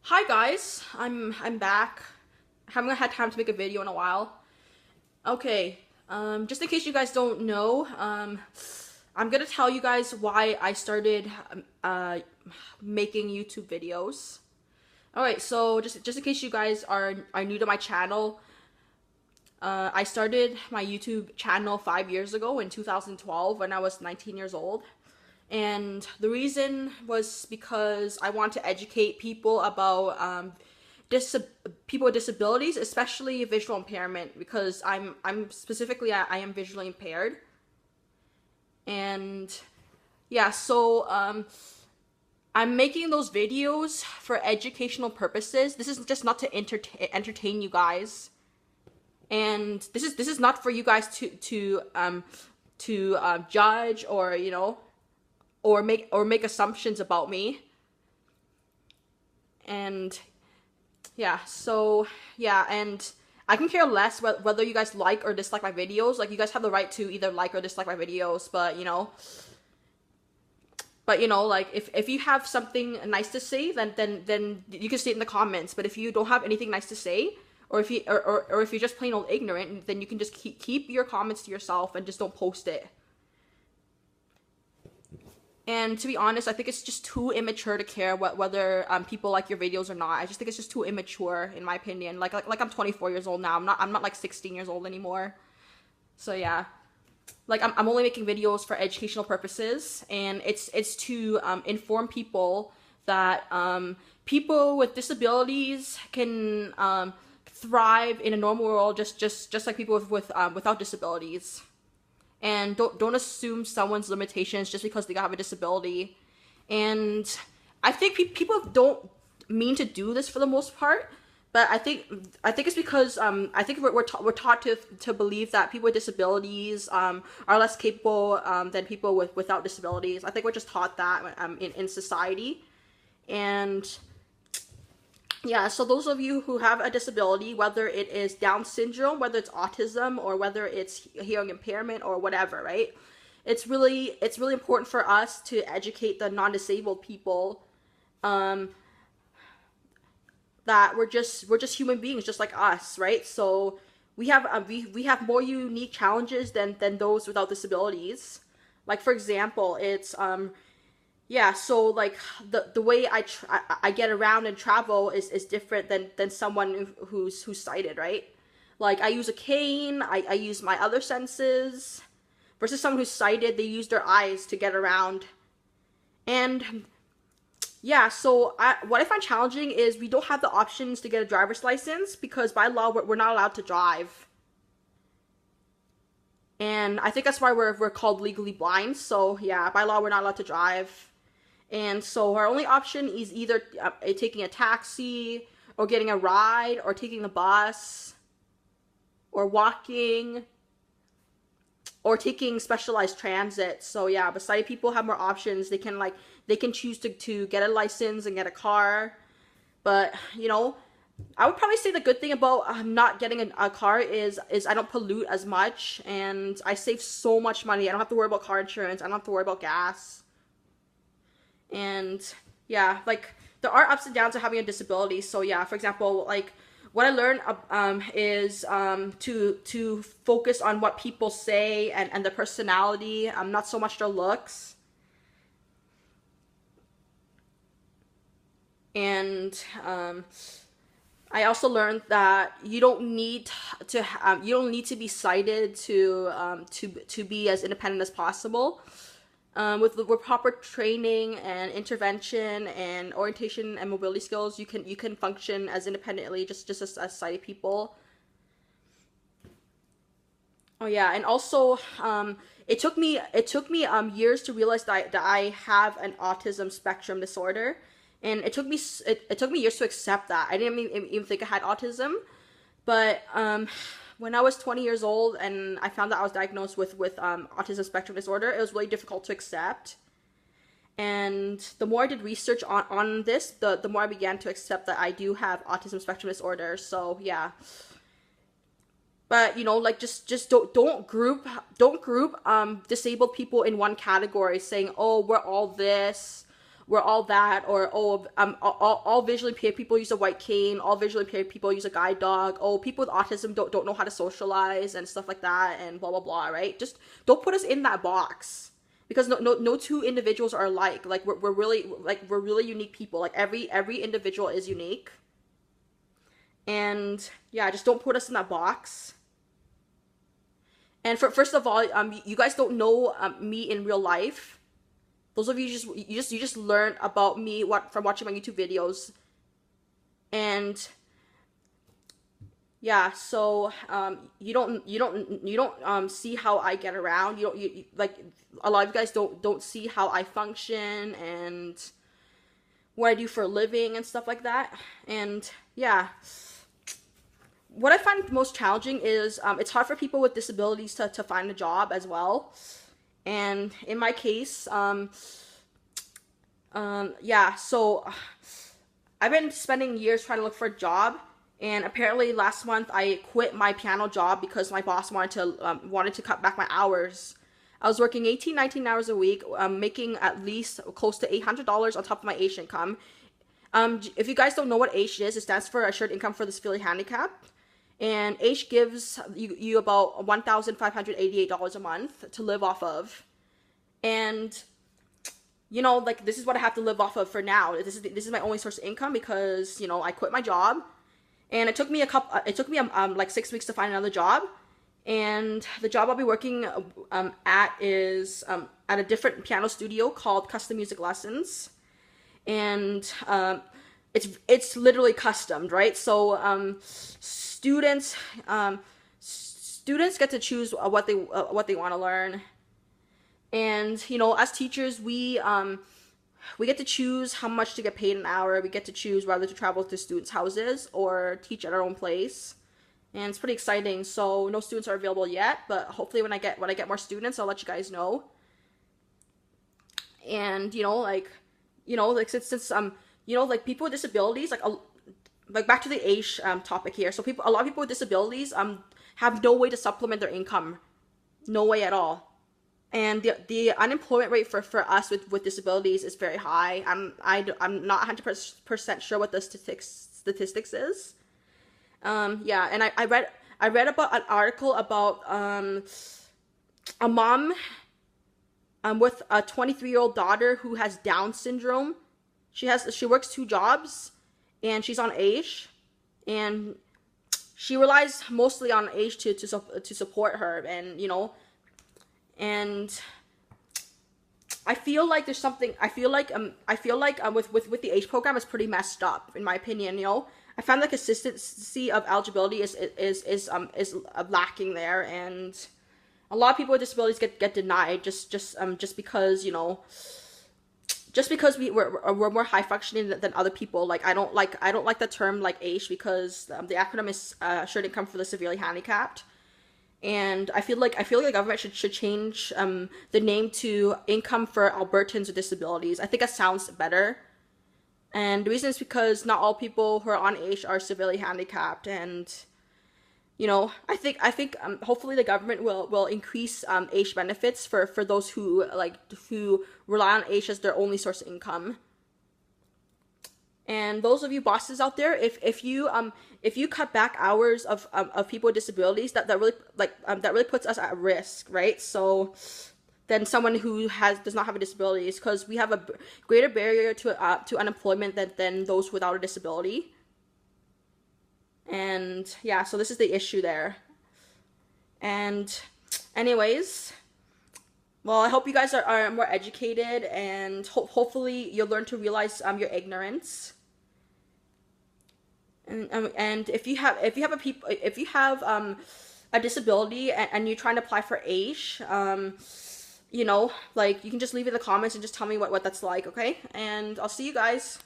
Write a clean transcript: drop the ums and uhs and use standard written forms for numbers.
Hi guys, I'm back. I haven't had time to make a video in a while. Okay, just in case you guys don't know, I'm gonna tell you guys why I started making YouTube videos. Alright, so just in case you guys are new to my channel, I started my YouTube channel 5 years ago in 2012 when I was 19 years old. And the reason was because I want to educate people about people with disabilities, especially visual impairment, because I'm specifically I am visually impaired. And yeah, so I'm making those videos for educational purposes. This is just not to entertain you guys, and this is not for you guys to judge or make assumptions about me. And and I can care less whether you guys like or dislike my videos. Like, you guys have the right to either like or dislike my videos, but like, if you have something nice to say, then you can say it in the comments. But if you don't have anything nice to say, or if you're just plain old ignorant, then you can just keep your comments to yourself and just don't post it. And to be honest, I think it's just too immature to care whether people like your videos or not. I just think it's just too immature, in my opinion. Like I'm 24 years old now. I'm not like 16 years old anymore. So yeah, like I'm only making videos for educational purposes, and it's to inform people that people with disabilities can thrive in a normal world, just like people without disabilities. And don't assume someone's limitations just because they have a disability. And I think people don't mean to do this for the most part, but I think it's because I think we're taught to believe that people with disabilities are less capable than people without disabilities. I think we're just taught that in society. And yeah, so those of you who have a disability, whether it is Down syndrome, whether it's autism, or whether it's hearing impairment or whatever, right? It's really important for us to educate the non-disabled people that we're just human beings just like us, right? So we have we have more unique challenges than those without disabilities. Like, for example, it's yeah, so like the way I get around and travel is different than someone who's sighted, right? Like, I use a cane, I use my other senses, versus someone who's sighted, they use their eyes to get around. And yeah, so what I find challenging is we don't have the options to get a driver's license because by law we're not allowed to drive. And I think that's why we're called legally blind. So yeah, by law we're not allowed to drive. And so our only option is either taking a taxi, or getting a ride, or taking the bus, or walking, or taking specialized transit. So yeah, but sighted people have more options. They can choose to get a license and get a car. But I would probably say the good thing about not getting a car is I don't pollute as much, and I save so much money. I don't have to worry about car insurance. I don't have to worry about gas. And yeah, like, there are ups and downs of having a disability. So yeah, for example, like, what I learned is to focus on what people say and their personality, not so much their looks. And I also learned that you don't need to be sighted to be as independent as possible. With proper training and intervention and orientation and mobility skills, you can function as independently, just as sighted people. Oh yeah, and also it took me years to realize that I have an autism spectrum disorder, and it took me years to accept that. I didn't even think I had autism, but when I was 20 years old and I found that I was diagnosed with autism spectrum disorder, it was really difficult to accept. And the more I did research on this, the more I began to accept that I do have autism spectrum disorder. So yeah. But like, just don't group disabled people in one category, saying, oh, we're all this, we're all that, or oh, all visually impaired people use a white cane, all visually impaired people use a guide dog, oh, people with autism don't know how to socialize and stuff like that, and blah blah blah, right? Just don't put us in that box, because no two individuals are alike. Like we're really unique people. Like every individual is unique. And yeah, just don't put us in that box. And first of all, you guys don't know me in real life. Those of you just learn about me from watching my YouTube videos. And yeah, so you don't see how I get around. You like, a lot of you guys don't see how I function and what I do for a living and stuff like that. And yeah, what I find most challenging is it's hard for people with disabilities to find a job as well. And in my case, yeah, so I've been spending years trying to look for a job, and apparently last month I quit my piano job because my boss wanted to cut back my hours. I was working 18, 19 hours a week, making at least close to $800 on top of my AISH income. If you guys don't know what AISH is, it stands for Assured Income for the Severely Handicapped. And AISH gives you about $1,588 a month to live off of. And, you know, like, this is what I have to live off of for now. This is my only source of income because, you know, I quit my job. And it took me like 6 weeks to find another job. And the job I'll be working at is at a different piano studio called Custom Music Lessons. And it's literally customed, right? So students get to choose what they want to learn. And, you know, as teachers, we get to choose how much to get paid an hour. We get to choose whether to travel to students' houses or teach at our own place. And it's pretty exciting. So no students are available yet, but hopefully when I get more students, I'll let you guys know. And, you know, like since you know, like, people with disabilities, like back to the AISH topic here. So a lot of people with disabilities have no way to supplement their income, no way at all. And the unemployment rate for us with disabilities is very high. I'm not 100% sure what the statistics is. Yeah, and I read about an article about a mom with a 23-year-old daughter who has Down syndrome. She works 2 jobs, and she's on AISH, and she relies mostly on AISH to support her. And, you know, and I feel like there's something. I feel like with the AISH program is pretty messed up, in my opinion. You know, I found the consistency of eligibility is lacking there, and a lot of people with disabilities get denied just because, you know, just because we're more high functioning than other people. Like, I don't like the term like AISH because the acronym is Assured Income for the Severely Handicapped. And I feel like the government should change the name to Income for Albertans with Disabilities. I think that sounds better. And the reason is because not all people who are on AISH are severely handicapped. And, you know, I think hopefully the government will increase AISH benefits for those who rely on AISH as their only source of income. And those of you bosses out there, if you cut back hours of people with disabilities, that really puts us at risk, right? So than someone who does not have a disability, because we have a greater barrier to unemployment than those without a disability. And yeah, so this is the issue there. And anyways, well, I hope you guys are more educated, and hopefully you'll learn to realize your ignorance. And if you have a disability and you're trying to apply for AISH, you know, like, you can just leave it in the comments and just tell me what that's like, okay? And I'll see you guys.